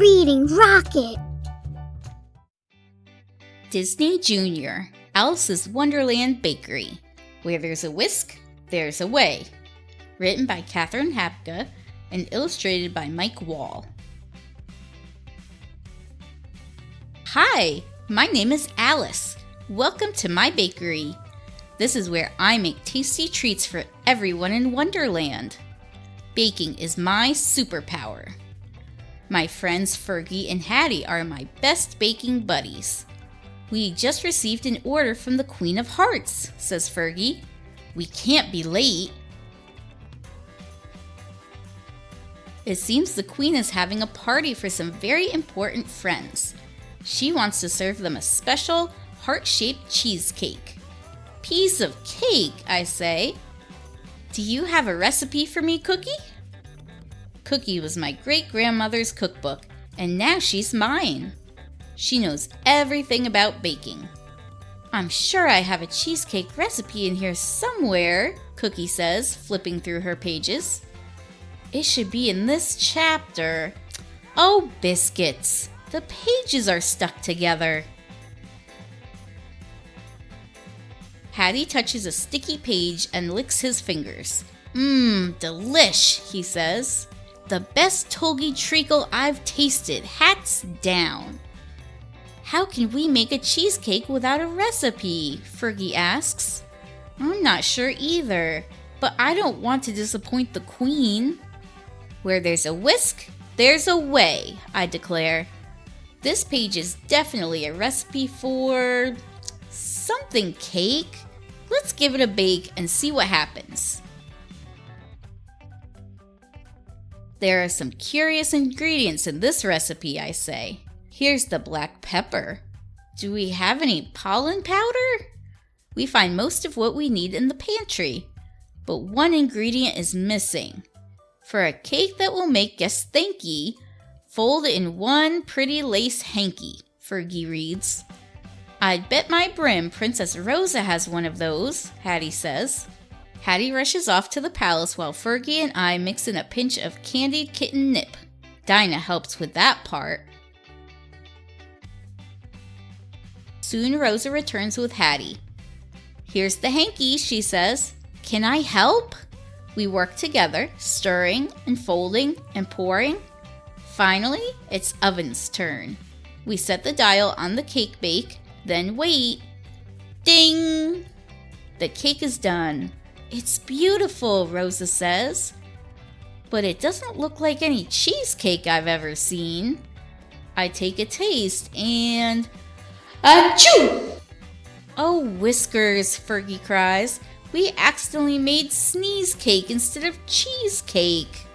Reading Rocket. Disney Junior, Alice's Wonderland Bakery. Where there's a whisk, there's a way. Written by Catherine Hapka and illustrated by Mike Wall. Hi, my name is Alice. Welcome to my bakery. This is where I make tasty treats for everyone in Wonderland. Baking is my superpower. My friends Fergie and Hattie are my best baking buddies. We just received an order from the Queen of Hearts, says Fergie. We can't be late. It seems the Queen is having a party for some very important friends. She wants to serve them a special heart-shaped cheesecake. Piece of cake, I say. Do you have a recipe for me, Cookie? Cookie was my great-grandmother's cookbook, and now she's mine. She knows everything about baking. I'm sure I have a cheesecake recipe in here somewhere, Cookie says, flipping through her pages. It should be in this chapter. Oh, biscuits! The pages are stuck together. Hattie touches a sticky page and licks his fingers. Delish, he says. The best Tolgi treacle I've tasted, hats down. How can we make a cheesecake without a recipe? Fergie asks. I'm not sure either, but I don't want to disappoint the Queen. Where there's a whisk, there's a way, I declare. This page is definitely a recipe for something cake. Let's give it a bake and see what happens. There are some curious ingredients in this recipe, I say. Here's the black pepper. Do we have any pollen powder? We find most of what we need in the pantry, but one ingredient is missing. For a cake that will make guests thanky, fold in one pretty lace hanky, Fergie reads. I'd bet my brim Princess Rosa has one of those, Hattie says. Hattie rushes off to the palace while Fergie and I mix in a pinch of candied kitten nip. Dinah helps with that part. Soon Rosa returns with Hattie. Here's the hanky, she says. Can I help? We work together, stirring and folding and pouring. Finally, it's Oven's turn. We set the dial on the cake bake, then wait. Ding! The cake is done. It's beautiful, Rosa says. But it doesn't look like any cheesecake I've ever seen. I take a taste and... Achoo! Oh, whiskers, Fergie cries. We accidentally made sneeze cake instead of cheesecake.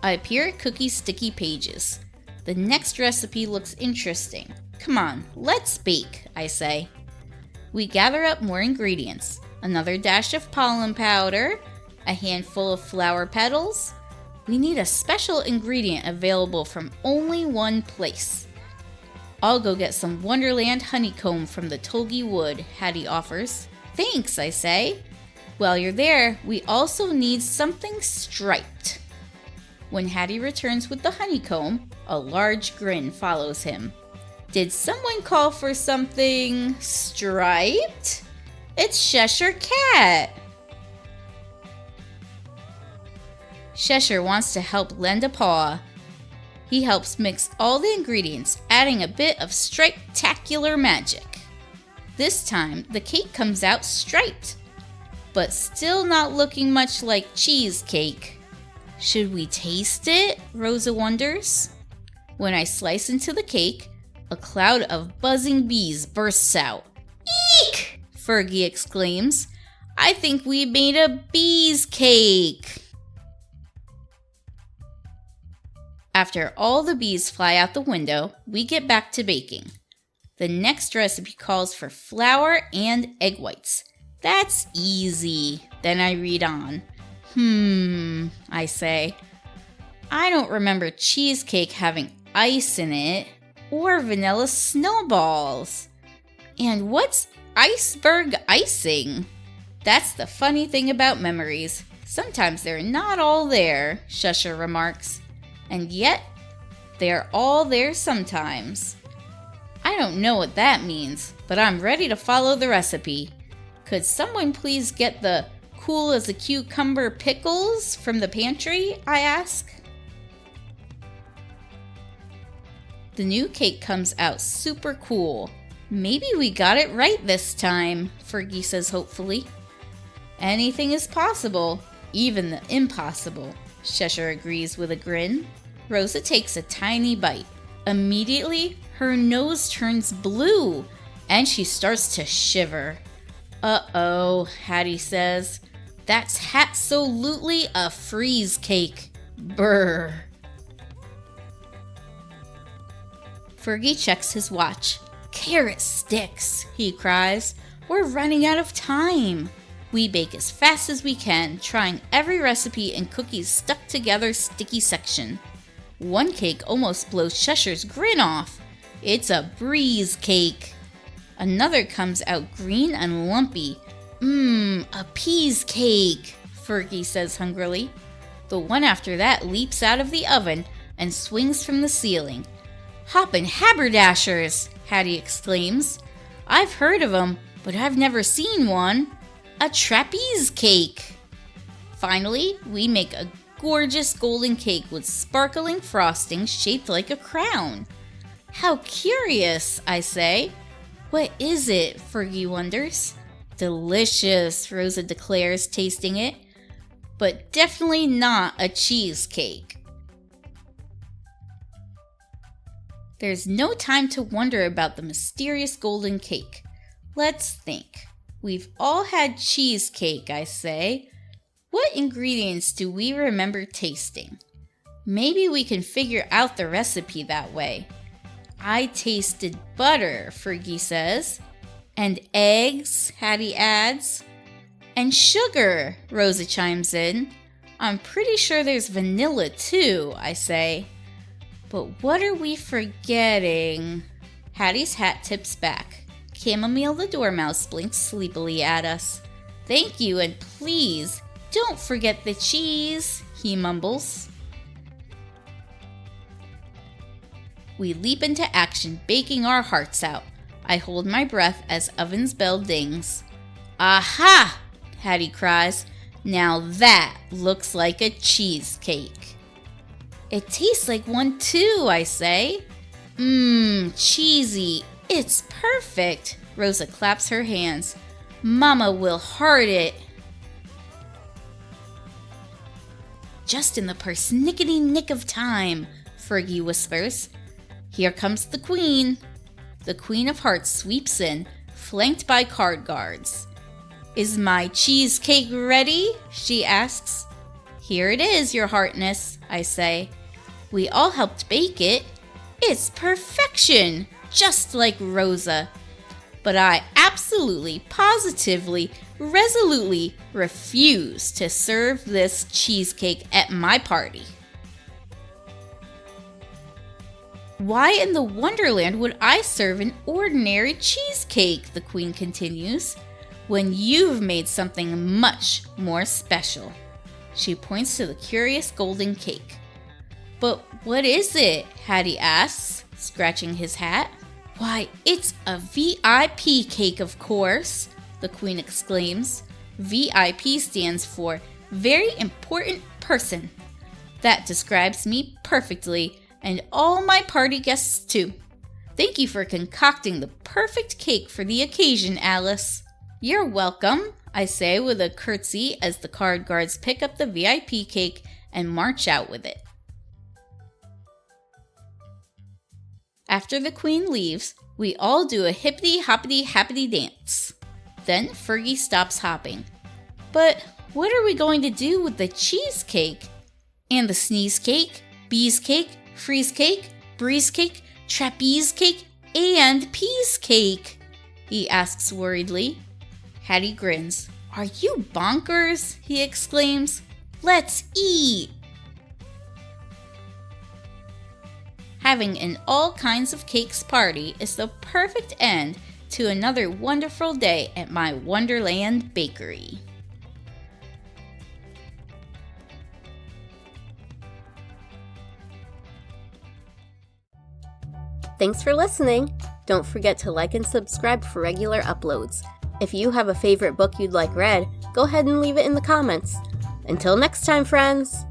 I peer at Cookie's sticky pages. The next recipe looks interesting. Come on, let's bake, I say. We gather up more ingredients. Another dash of pollen powder, a handful of flower petals. We need a special ingredient available from only one place. I'll go get some Wonderland honeycomb from the Tolgi wood, Hattie offers. Thanks, I say. While you're there, we also need something striped. When Hattie returns with the honeycomb, a large grin follows him. Did someone call for something striped? It's Cheshire Cat! Cheshire wants to help lend a paw. He helps mix all the ingredients, adding a bit of stripe-tacular magic. This time, the cake comes out striped, but still not looking much like cheesecake. Should we taste it? Rosa wonders. When I slice into the cake, a cloud of buzzing bees bursts out. Eek! Fergie exclaims. I think we made a bees cake. After all the bees fly out the window, we get back to baking. The next recipe calls for flour and egg whites. That's easy. Then I read on. I say. I don't remember cheesecake having ice in it. Or vanilla snowballs. And what's iceberg icing? That's the funny thing about memories. Sometimes they're not all there, Shusher remarks. And yet, they're all there sometimes. I don't know what that means, but I'm ready to follow the recipe. Could someone please get the cool as a cucumber pickles from the pantry? I ask. The new cake comes out super cool. Maybe we got it right this time, Fergie says hopefully. Anything is possible, even the impossible, Shusher agrees with a grin. Rosa takes a tiny bite. Immediately, her nose turns blue, and she starts to shiver. Uh-oh, Hattie says. That's hat-solutely a freeze cake. Brr. Fergie checks his watch. Carrot sticks, he cries. We're running out of time. We bake as fast as we can, trying every recipe in Cookie's stuck-together sticky section. One cake almost blows Shusher's grin off. It's a breeze cake. Another comes out green and lumpy. A peas cake, Fergie says hungrily. The one after that leaps out of the oven and swings from the ceiling. Hoppin' haberdashers, Hattie exclaims. I've heard of 'em, but I've never seen one. A trapeze cake. Finally, we make a gorgeous golden cake with sparkling frosting shaped like a crown. How curious, I say. What is it? Fergie wonders. Delicious, Rosa declares, tasting it. But definitely not a cheesecake. There's no time to wonder about the mysterious golden cake. Let's think. We've all had cheesecake, I say. What ingredients do we remember tasting? Maybe we can figure out the recipe that way. I tasted butter, Fergie says. And eggs, Hattie adds. And sugar, Rosa chimes in. I'm pretty sure there's vanilla too, I say. But what are we forgetting? Hattie's hat tips back. Chamomile the dormouse blinks sleepily at us. Thank you, and please, don't forget the cheese, he mumbles. We leap into action, baking our hearts out. I hold my breath as oven's bell dings. Aha! Hattie cries. Now that looks like a cheesecake. It tastes like one too, I say. Cheesy. It's perfect. Rosa claps her hands. Mama will heart it. Just in the persnickety nick of time, Fergie whispers. Here comes the queen. The Queen of Hearts sweeps in, flanked by card guards. Is my cheesecake ready? She asks. Here it is, your heartness, I say. We all helped bake it. It's perfection, just like Rosa. But I absolutely, positively, resolutely refuse to serve this cheesecake at my party. Why in the Wonderland would I serve an ordinary cheesecake, the Queen continues, when you've made something much more special? She points to the curious golden cake. But what is it? Hattie asks, scratching his hat. Why, it's a VIP cake, of course, the Queen exclaims. VIP stands for Very Important Person. That describes me perfectly, and all my party guests too. Thank you for concocting the perfect cake for the occasion, Alice. You're welcome, I say with a curtsy as the card guards pick up the VIP cake and march out with it. After the Queen leaves, we all do a hippity-hoppity-happity dance. Then Fergie stops hopping. But what are we going to do with the cheesecake? And the sneeze cake, bees cake, freeze cake, breeze cake, trapeze cake, and peas cake? He asks worriedly. Hattie grins. Are you bonkers? He exclaims. Let's eat! Having an all kinds of cakes party is the perfect end to another wonderful day at my Wonderland Bakery. Thanks for listening. Don't forget to like and subscribe for regular uploads. If you have a favorite book you'd like read, go ahead and leave it in the comments. Until next time, friends!